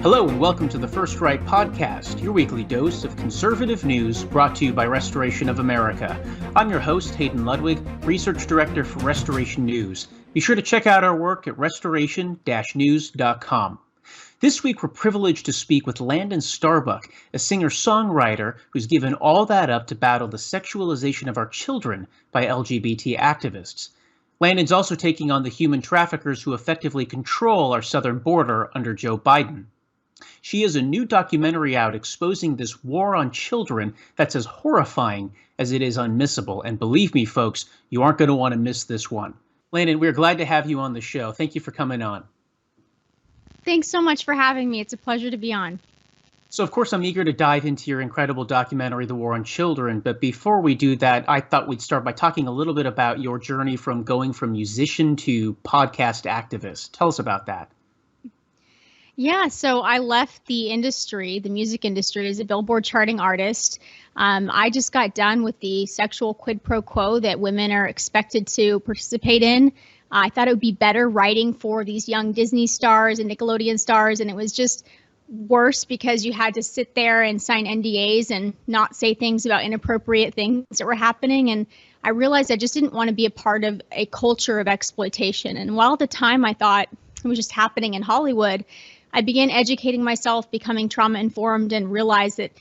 Hello and welcome to the First Right Podcast, your weekly dose of conservative news brought to you by Restoration of America. I'm your host, Hayden Ludwig, Research Director for Restoration News. Be sure to check out our work at restoration-news.com. This week, we're privileged to speak with Landon Starbuck, a singer-songwriter who's given all that up to battle the sexualization of our children by LGBT activists. Landon's also taking on the human traffickers who effectively control our southern border under Joe Biden. She has a new documentary out exposing this war on children that's as horrifying as it is unmissable. And believe me, folks, you aren't going to want to miss this one. Landon, we're glad to have you on the show. Thank you for coming on. Thanks so much for having me. It's a pleasure to be on. So, of course, I'm eager to dive into your incredible documentary, The War on Children. But before we do that, I thought we'd start by talking a little bit about your journey from going from musician to podcast activist. Tell us about that. Yeah, so I left the industry, the music industry, as a billboard-charting artist. I just got done with the sexual quid pro quo that women are expected to participate in. I thought it would be better writing for these young Disney stars and Nickelodeon stars, and it was just worse because you had to sit there and sign NDAs and not say things about inappropriate things that were happening. And I realized I just didn't want to be a part of a culture of exploitation. And while at the time I thought it was just happening in Hollywood, I began educating myself, becoming trauma informed, and realized that,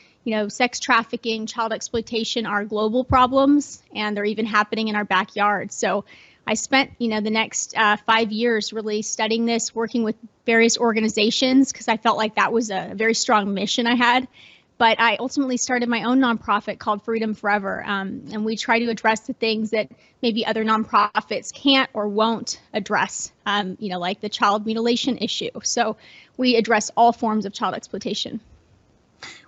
sex trafficking, child exploitation are global problems, and they're even happening in our backyard. So I spent, the next 5 years really studying this, working with various organizations, because I felt like that was a very strong mission I had. But I ultimately started my own nonprofit called Freedom Forever, and we try to address the things that maybe other nonprofits can't or won't address, like the child mutilation issue. So we address all forms of child exploitation.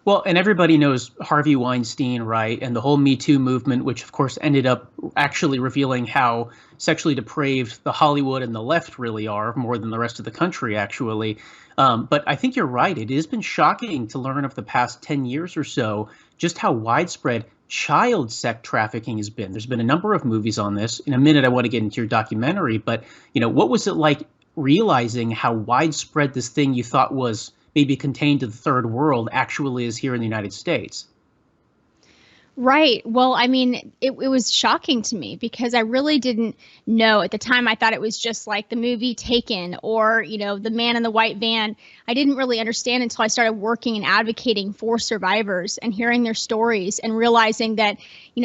Well, and everybody knows Harvey Weinstein, right? And the whole Me Too movement, which of course ended up actually revealing how sexually depraved the Hollywood and the left really are, more than the rest of the country, actually. But I think you're right. It has been shocking to learn of the past 10 years or so just how widespread child sex trafficking has been. There's been a number of movies on this. In a minute, I want to get into your documentary. But, what was it like realizing how widespread this thing you thought was maybe contained to the third world actually is here in the United States? Right. Well, I mean, it was shocking to me because I really didn't know at the time. I thought it was just like the movie Taken or, The Man in the White Van. I didn't really understand until I started working and advocating for survivors and hearing their stories and realizing that,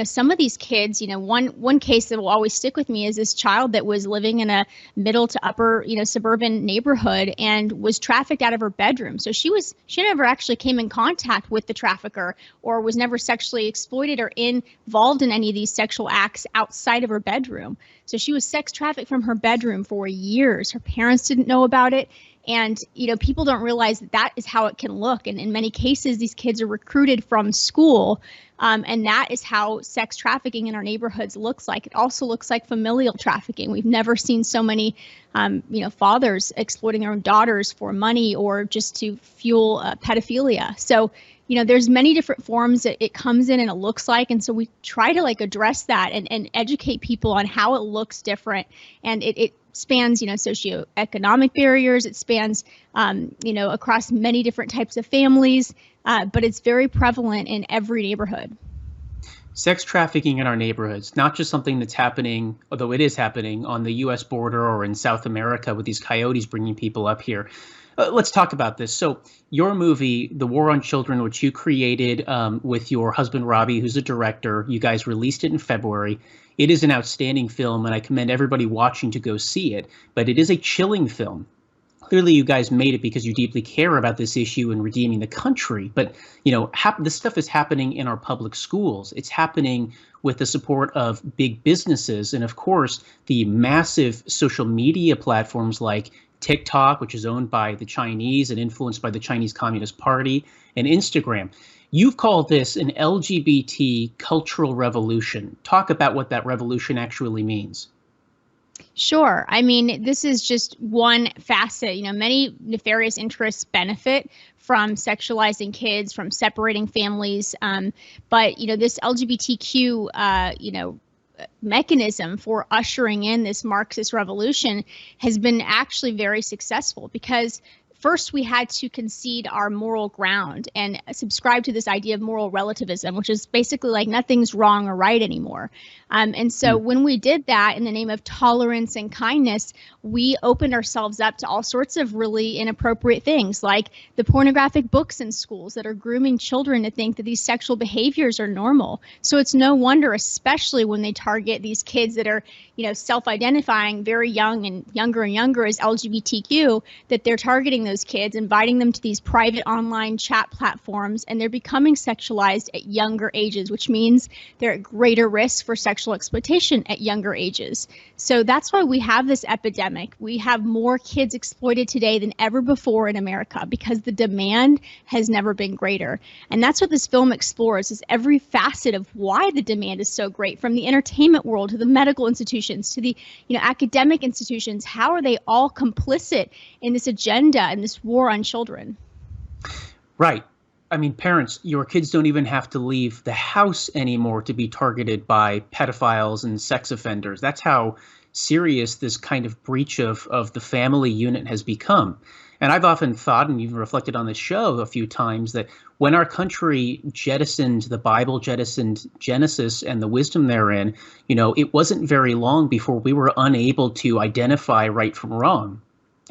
some of these kids, one case that will always stick with me is this child that was living in a middle to upper, suburban neighborhood and was trafficked out of her bedroom. So she never actually came in contact with the trafficker or was never sexually exploited or involved in any of these sexual acts outside of her bedroom. So she was sex trafficked from her bedroom for years. Her parents didn't know about it. And, people don't realize that is how it can look. And in many cases, these kids are recruited from school. And that is how sex trafficking in our neighborhoods looks like. It also looks like familial trafficking. We've never seen so many, fathers exploiting their own daughters for money or just to fuel pedophilia. So, there's many different forms that it comes in and it looks like. And so we try to address that and educate people on how it looks different. And it spans, socioeconomic barriers. It spans, across many different types of families, but it's very prevalent in every neighborhood. Sex trafficking in our neighborhoods, not just something that's happening, although it is happening on the U.S. border or in South America with these coyotes bringing people up here. Let's talk about this. So your movie, The War on Children, which you created with your husband, Robbie, who's a director, you guys released it in February. It is an outstanding film, and I commend everybody watching to go see it. But it is a chilling film. Clearly, you guys made it because you deeply care about this issue and redeeming the country. But, this stuff is happening in our public schools. It's happening with the support of big businesses. And, of course, the massive social media platforms like TikTok, which is owned by the Chinese and influenced by the Chinese Communist Party, and Instagram. You've called this an LGBT cultural revolution. Talk about what that revolution actually means. Sure. I mean, this is just one facet. Many nefarious interests benefit from sexualizing kids, from separating families. But, this LGBTQ, mechanism for ushering in this Marxist revolution has been actually very successful because first we had to concede our moral ground and subscribe to this idea of moral relativism, which is basically like nothing's wrong or right anymore. And so when we did that in the name of tolerance and kindness, we opened ourselves up to all sorts of really inappropriate things, like the pornographic books in schools that are grooming children to think that these sexual behaviors are normal. So it's no wonder, especially when they target these kids that are, self-identifying very young and younger as LGBTQ, that they're targeting those kids, inviting them to these private online chat platforms, and they're becoming sexualized at younger ages, which means they're at greater risk for sexual exploitation at younger ages. So that's why we have this epidemic. We have more kids exploited today than ever before in America because the demand has never been greater. And that's what this film explores, is every facet of why the demand is so great, from the entertainment world to the medical institutions to the academic institutions. How are they all complicit in this agenda and this war on children? Right. I mean, parents, your kids don't even have to leave the house anymore to be targeted by pedophiles and sex offenders. That's how serious this kind of breach of the family unit has become. And I've often thought, and even reflected on this show a few times, that when our country jettisoned the Bible, jettisoned Genesis and the wisdom therein, it wasn't very long before we were unable to identify right from wrong.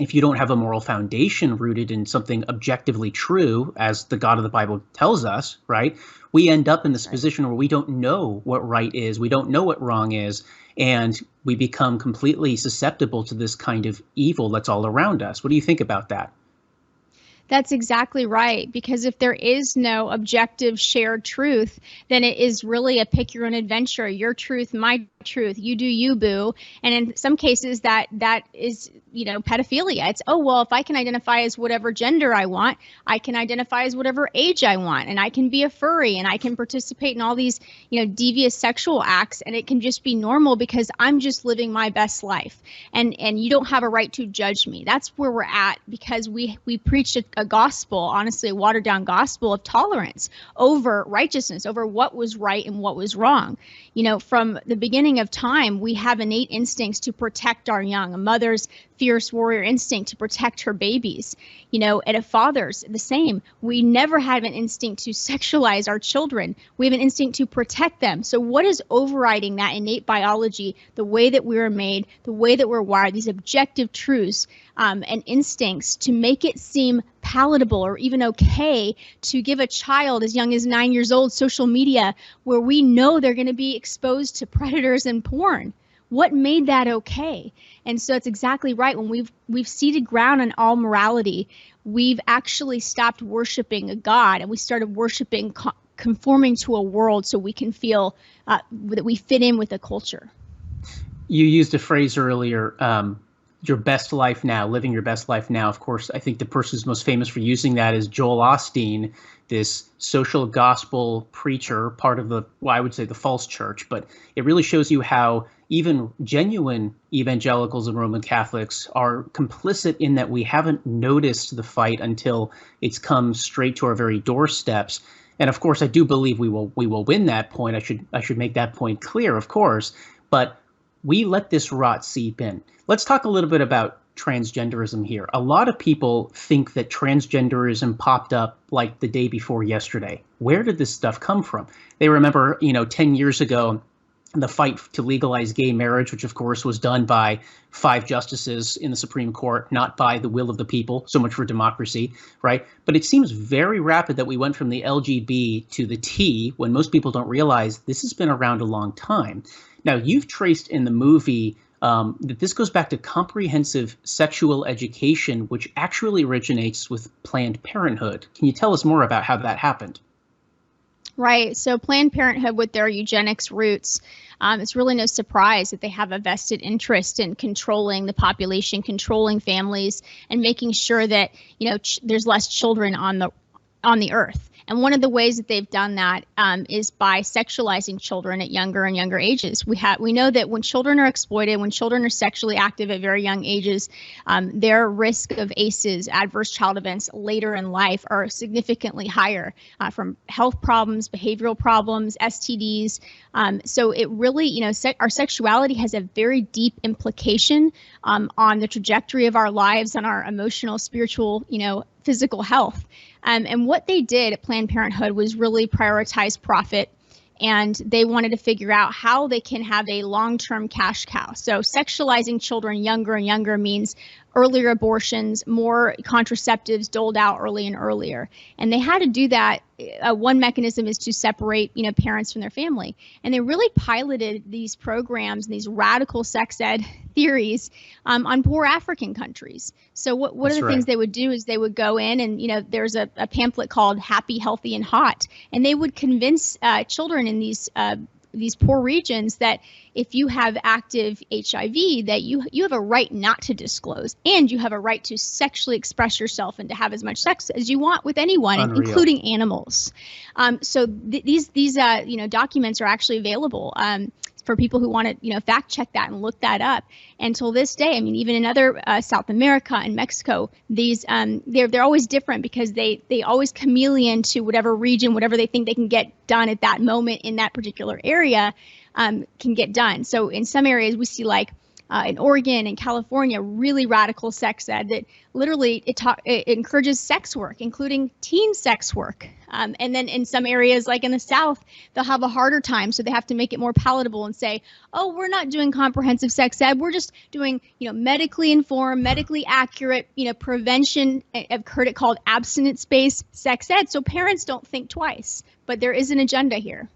If you don't have a moral foundation rooted in something objectively true, as the God of the Bible tells us, right, we end up in this position where we don't know what right is, we don't know what wrong is, and we become completely susceptible to this kind of evil that's all around us. What do you think about that? That's exactly right, because if there is no objective shared truth, then it is really a pick your own adventure, your truth, my truth, you do you, boo. And in some cases that is, pedophilia. It's, oh, well, if I can identify as whatever gender I want, I can identify as whatever age I want, and I can be a furry, and I can participate in all these, devious sexual acts, and it can just be normal because I'm just living my best life. And you don't have a right to judge me. That's where we're at, because we preached a gospel, honestly, a watered down gospel of tolerance over righteousness, over what was right and what was wrong. From the beginning of time, we have innate instincts to protect our young. A mother's fierce warrior instinct to protect her babies, and a father's the same. We never have an instinct to sexualize our children. We have an instinct to protect them. So what is overriding that innate biology, the way that we were made, the way that we're wired, these objective truths and instincts, to make it seem palatable or even okay to give a child as young as 9 years old social media where we know they're going to be exposed to predators and porn? What made that okay? And so it's exactly right. When we've ceded ground on all morality, we've actually stopped worshiping a God, and we started worshiping conforming to a world so we can feel that we fit in with a culture. You used a phrase earlier, your best life now, living your best life now. Of course, I think the person who's most famous for using that is Joel Osteen, this social gospel preacher, part of I would say the false church. But it really shows you how even genuine evangelicals and Roman Catholics are complicit in that we haven't noticed the fight until it's come straight to our very doorsteps. And of course, I do believe we will win that point. I should make that point clear, of course. But we let this rot seep in. Let's talk a little bit about transgenderism here. A lot of people think that transgenderism popped up like the day before yesterday. Where did this stuff come from? They remember, 10 years ago, the fight to legalize gay marriage, which of course was done by 5 justices in the Supreme Court, not by the will of the people. So much for democracy, right? But it seems very rapid that we went from the LGB to the T, when most people don't realize this has been around a long time. Now, you've traced in the movie that this goes back to comprehensive sexual education, which actually originates with Planned Parenthood. Can you tell us more about how that happened? Right. So Planned Parenthood, with their eugenics roots, it's really no surprise that they have a vested interest in controlling the population, controlling families, and making sure that there's less children on the earth. And one of the ways that they've done that is by sexualizing children at younger and younger ages. We know that when children are exploited, when children are sexually active at very young ages, their risk of ACEs, adverse child events, later in life are significantly higher from health problems, behavioral problems, STDs. So it really, our sexuality has a very deep implication on the trajectory of our lives, on our emotional, spiritual, physical health. And what they did at Planned Parenthood was really prioritize profit. And they wanted to figure out how they can have a long-term cash cow. So sexualizing children younger and younger means earlier abortions, more contraceptives doled out early and earlier. And they had to do that. One mechanism is to separate, parents from their family. And they really piloted these programs, these radical sex ed theories on poor African countries. So what are the things they would do is they would go in and, there's a pamphlet called Happy, Healthy, and Hot. And they would convince children in these poor regions that if you have active HIV, that you have a right not to disclose, and you have a right to sexually express yourself and to have as much sex as you want with anyone, including animals. So these documents are actually available for people who want to fact check that and look that up. Until this day, I mean, even in other South America and Mexico, these they're always different because they always chameleon to whatever region, whatever they think they can get done at that moment in that particular area can get done. So in some areas we see like in Oregon and California, really radical sex ed that literally it encourages sex work, including teen sex work. And then in some areas, like in the South, they'll have a harder time. So they have to make it more palatable and say, oh, we're not doing comprehensive sex ed. We're just doing, medically informed, medically accurate, prevention. I've heard it called abstinence-based sex ed. So parents don't think twice. But there is an agenda here.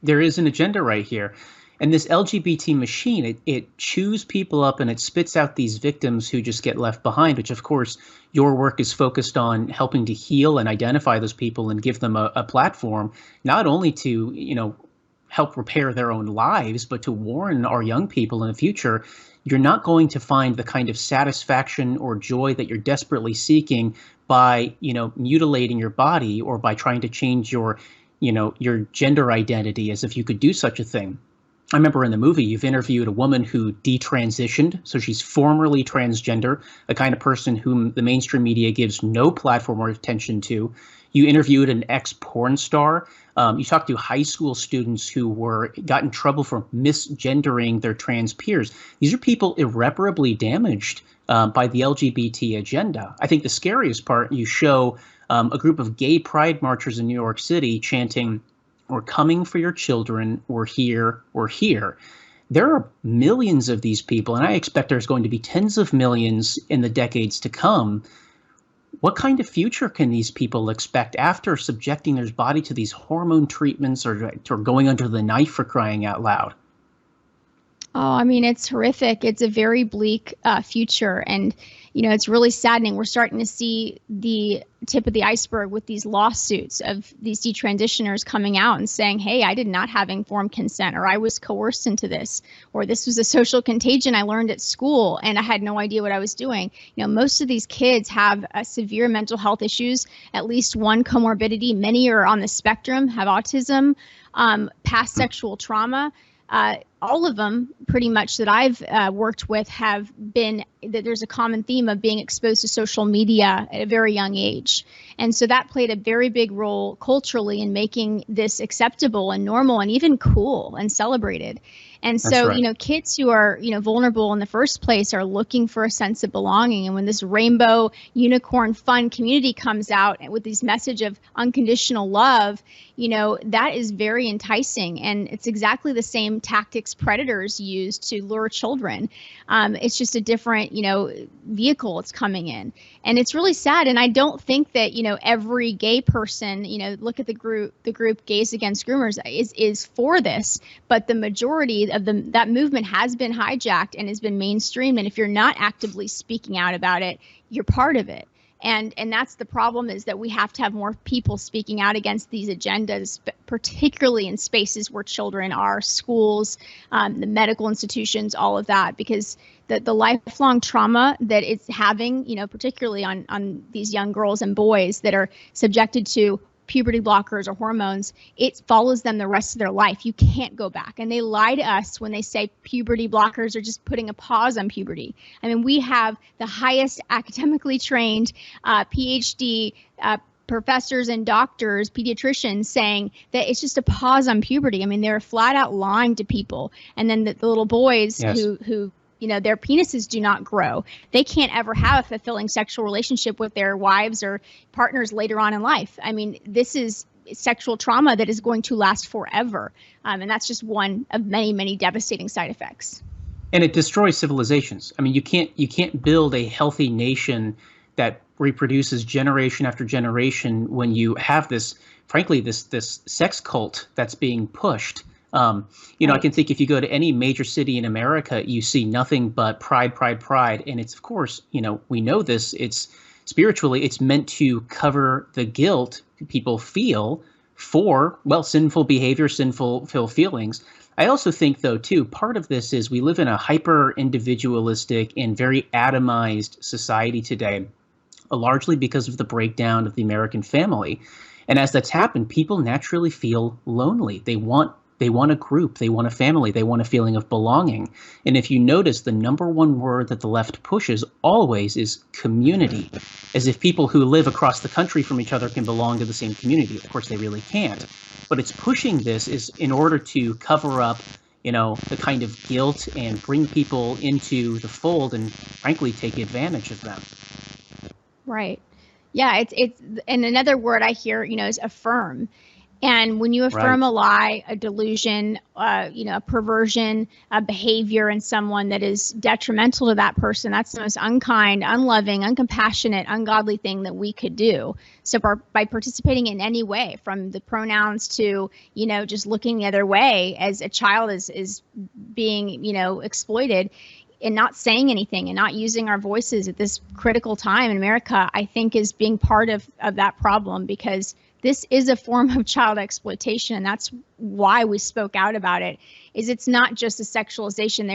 There is an agenda right here. And this LGBT machine, it chews people up and it spits out these victims who just get left behind, which, of course, your work is focused on helping to heal and identify those people and give them a platform, not only to, help repair their own lives, but to warn our young people in the future, you're not going to find the kind of satisfaction or joy that you're desperately seeking by, mutilating your body or by trying to change your gender identity as if you could do such a thing. I remember in the movie, you've interviewed a woman who detransitioned. So she's formerly transgender, the kind of person whom the mainstream media gives no platform or attention to. You interviewed an ex-porn star. You talked to high school students who got in trouble for misgendering their trans peers. These are people irreparably damaged by the LGBT agenda. I think the scariest part, you show a group of gay pride marchers in New York City chanting, "We're coming for your children. We're here. We're here." There are millions of these people, and I expect there's going to be tens of millions in the decades to come. What kind of future can these people expect after subjecting their body to these hormone treatments or going under the knife, for crying out loud? Oh, I mean, it's horrific. It's a very bleak future. And, it's really saddening. We're starting to see the tip of the iceberg with these lawsuits of these detransitioners coming out and saying, hey, I did not have informed consent, or I was coerced into this, or this was a social contagion I learned at school and I had no idea what I was doing. Most of these kids have severe mental health issues, at least one comorbidity. Many are on the spectrum, have autism, past sexual trauma. All of them pretty much that I've worked with have been that there's a common theme of being exposed to social media at a very young age. And so that played a very big role culturally in making this acceptable and normal and even cool and celebrated. And so, kids who are, vulnerable in the first place are looking for a sense of belonging. And when this rainbow unicorn fun community comes out with this message of unconditional love, that is very enticing. And it's exactly the same tactics predators use to lure children. It's just a different, vehicle it's coming in. And it's really sad. And I don't think that, every gay person, look at the group Gays Against Groomers is for this. But the majority of that movement has been hijacked and has been mainstreamed. And if you're not actively speaking out about it, you're part of it. And that's the problem, is that we have to have more people speaking out against these agendas, particularly in spaces where children are, schools, the medical institutions, all of that, because the lifelong trauma that it's having, particularly on these young girls and boys that are subjected to puberty blockers or hormones, it follows them the rest of their life. You can't go back. And they lie to us when they say puberty blockers are just putting a pause on puberty. I mean, we have the highest academically trained PhD professors and doctors, pediatricians, saying that it's just a pause on puberty. I mean, they're flat out lying to people. And then the little boys who their penises do not grow. They can't ever have a fulfilling sexual relationship with their wives or partners later on in life. I mean, this is sexual trauma that is going to last forever. And that's just one of many, many devastating side effects. And it destroys civilizations. I mean, you can't build a healthy nation that reproduces generation after generation when you have this, frankly, this sex cult that's being pushed. I can think if you go to any major city in America, you see nothing but pride, pride, pride. And it's, of course, we know this, it's spiritually, it's meant to cover the guilt people feel for, well, sinful behavior, sinful feelings. I also think, though, too, part of this is we live in a hyper individualistic and very atomized society today, largely because of the breakdown of the American family. And as that's happened, people naturally feel lonely. They want a group, they want a family, they want a feeling of belonging. And if you notice, the number one word that the left pushes always is community, as if people who live across the country from each other can belong to the same community. Of course, they really can't. But it's pushing this is in order to cover up, the kind of guilt and bring people into the fold and, frankly, take advantage of them. Right. Yeah, it's and another word I hear, is affirm. And when you affirm a lie, a delusion, a perversion, a behavior in someone that is detrimental to that person, that's the most unkind, unloving, uncompassionate, ungodly thing that we could do. So by participating in any way, from the pronouns to, just looking the other way as a child is being, exploited, and not saying anything and not using our voices at this critical time in America, I think is being part of that problem, because this is a form of child exploitation, and that's why we spoke out about it. Is it's not just a sexualization;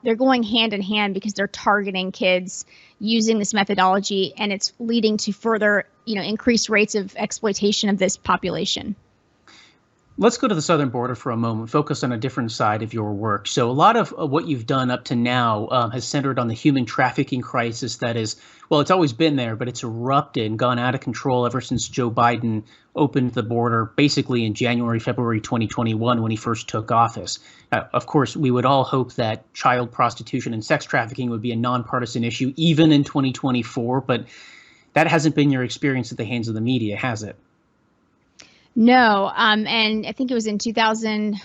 they're going hand in hand, because they're targeting kids using this methodology, and it's leading to further, increased rates of exploitation of this population. Let's go to the southern border for a moment, focus on a different side of your work. So a lot of what you've done up to now has centered on the human trafficking crisis that is, well, it's always been there, but it's erupted and gone out of control ever since Joe Biden opened the border basically in January, February 2021 when he first took office. Of course, we would all hope that child prostitution and sex trafficking would be a nonpartisan issue even in 2024, but that hasn't been your experience at the hands of the media, has it? No, and I think it was in 2000.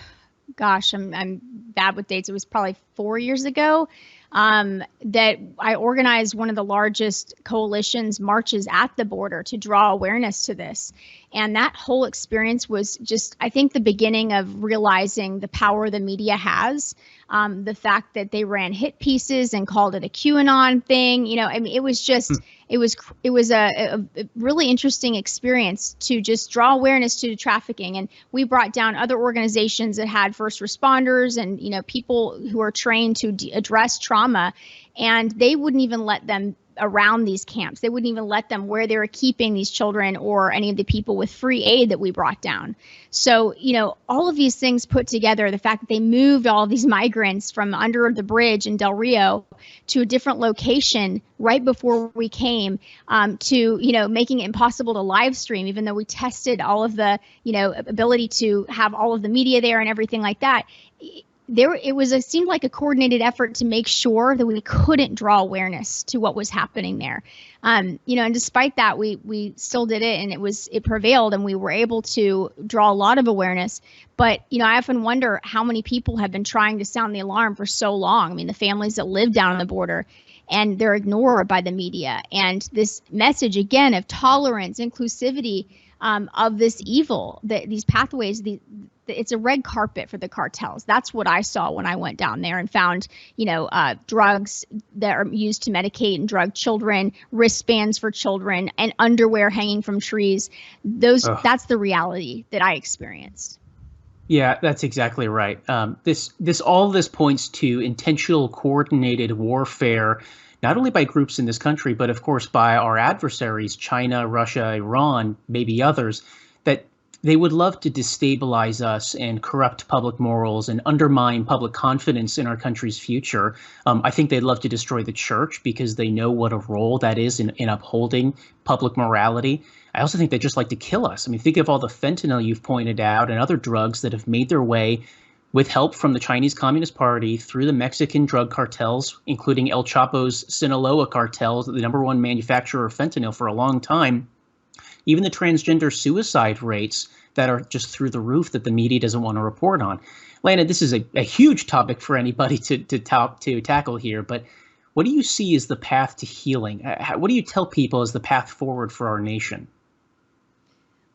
Gosh, I'm bad with dates. It was probably 4 years ago that I organized one of the largest coalitions marches at the border to draw awareness to this. And that whole experience was just, I think, the beginning of realizing the power the media has. The fact that they ran hit pieces and called it a QAnon thing, it was just, it was a really interesting experience to just draw awareness to trafficking. And we brought down other organizations that had first responders and, people who are trained to address trauma, and they wouldn't even let them around these camps. They wouldn't even let them where they were keeping these children or any of the people with free aid that we brought down. So, all of these things put together, the fact that they moved all of these migrants from under the bridge in Del Rio to a different location right before we came, to, making it impossible to live stream, even though we tested all of the, ability to have all of the media there and everything like that. It seemed like a coordinated effort to make sure that we couldn't draw awareness to what was happening there. And despite that, we still did it, and it prevailed, and we were able to draw a lot of awareness. But, I often wonder how many people have been trying to sound the alarm for so long. I mean, the families that live down on the border, and they're ignored by the media. And this message, again, of tolerance, inclusivity, of this evil, these pathways, it's a red carpet for the cartels. That's what I saw when I went down there and found, drugs that are used to medicate and drug children, wristbands for children, and underwear hanging from trees. That's the reality that I experienced. Yeah, that's exactly right. All this points to intentional, coordinated warfare, not only by groups in this country, but of course by our adversaries, China, Russia, Iran, maybe others, that They would love to destabilize us and corrupt public morals and undermine public confidence in our country's future. I think they'd love to destroy the church because they know what a role that is in upholding public morality. I also think they just like to kill us. I mean, think of all the fentanyl you've pointed out and other drugs that have made their way with help from the Chinese Communist Party through the Mexican drug cartels, including El Chapo's Sinaloa cartels, the number one manufacturer of fentanyl for a long time. Even the transgender suicide rates that are just through the roof that the media doesn't want to report on. Landon, this is a huge topic for anybody to tackle here, but what do you see as the path to healing? What do you tell people as the path forward for our nation?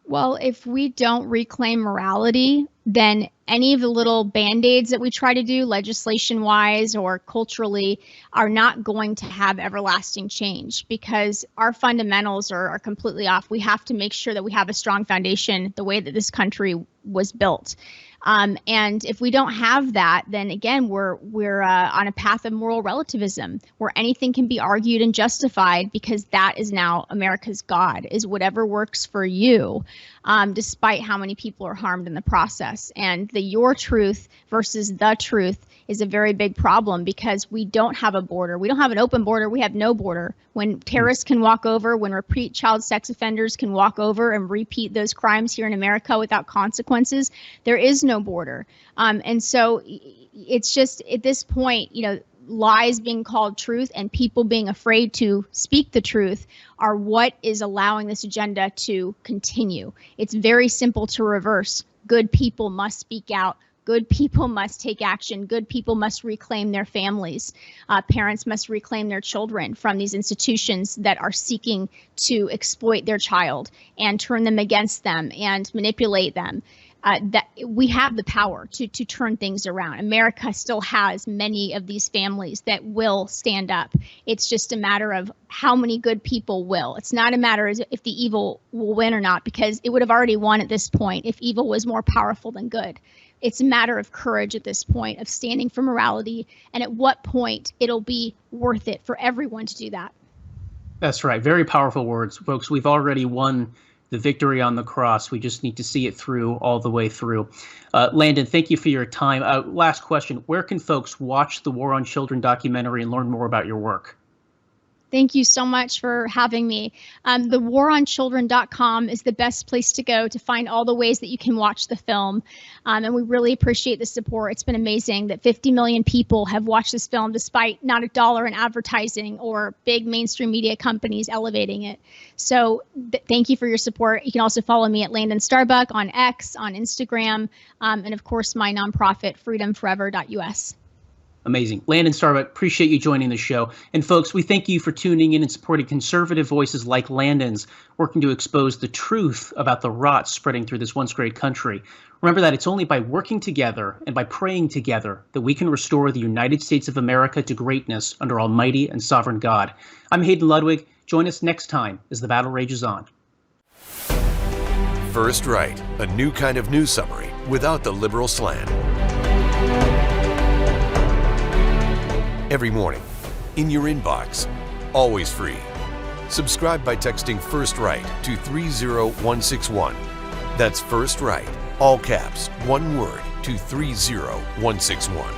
Well, if we don't reclaim morality, then any of the little band-aids that we try to do legislation-wise or culturally are not going to have everlasting change, because our fundamentals are completely off. We have to make sure that we have a strong foundation the way that this country was built. And if we don't have that, then again, we're on a path of moral relativism where anything can be argued and justified, because that is now America's God, is whatever works for you, despite how many people are harmed in the process. And the your truth versus the truth is a very big problem, because we don't have a border. We don't have an open border. We have no border. When terrorists can walk over, when repeat child sex offenders can walk over and repeat those crimes here in America without consequences, there is no border. And so it's just at this point, lies being called truth and people being afraid to speak the truth are what is allowing this agenda to continue. It's very simple to reverse. Good people must speak out. Good people must take action. Good people must reclaim their families. Parents must reclaim their children from these institutions that are seeking to exploit their child and turn them against them and manipulate them. That we have the power to turn things around. America still has many of these families that will stand up. It's just a matter of how many good people will. It's not a matter of if the evil will win or not, because it would have already won at this point if evil was more powerful than good. It's a matter of courage at this point, of standing for morality, and at what point it'll be worth it for everyone to do that. That's right. Very powerful words, folks. We've already won the victory on the cross. We just need to see it through all the way through. Landon, thank you for your time. Last question. Where can folks watch the War on Children documentary and learn more about your work? Thank you so much for having me. The waronchildren.com is the best place to go to find all the ways that you can watch the film. And we really appreciate the support. It's been amazing that 50 million people have watched this film despite not $1 in advertising or big mainstream media companies elevating it. So thank you for your support. You can also follow me at Landon Starbuck on X, on Instagram, and of course my nonprofit, freedomforever.us. Amazing. Landon Starbuck, appreciate you joining the show. And folks, we thank you for tuning in and supporting conservative voices like Landon's, working to expose the truth about the rot spreading through this once great country. Remember that it's only by working together and by praying together that we can restore the United States of America to greatness under Almighty and Sovereign God. I'm Hayden Ludwig. Join us next time as the battle rages on. First Right, a new kind of news summary without the liberal slant. Every morning, in your inbox, always free. Subscribe by texting First Right to 30161. That's First Right, all caps, one word, to 30161.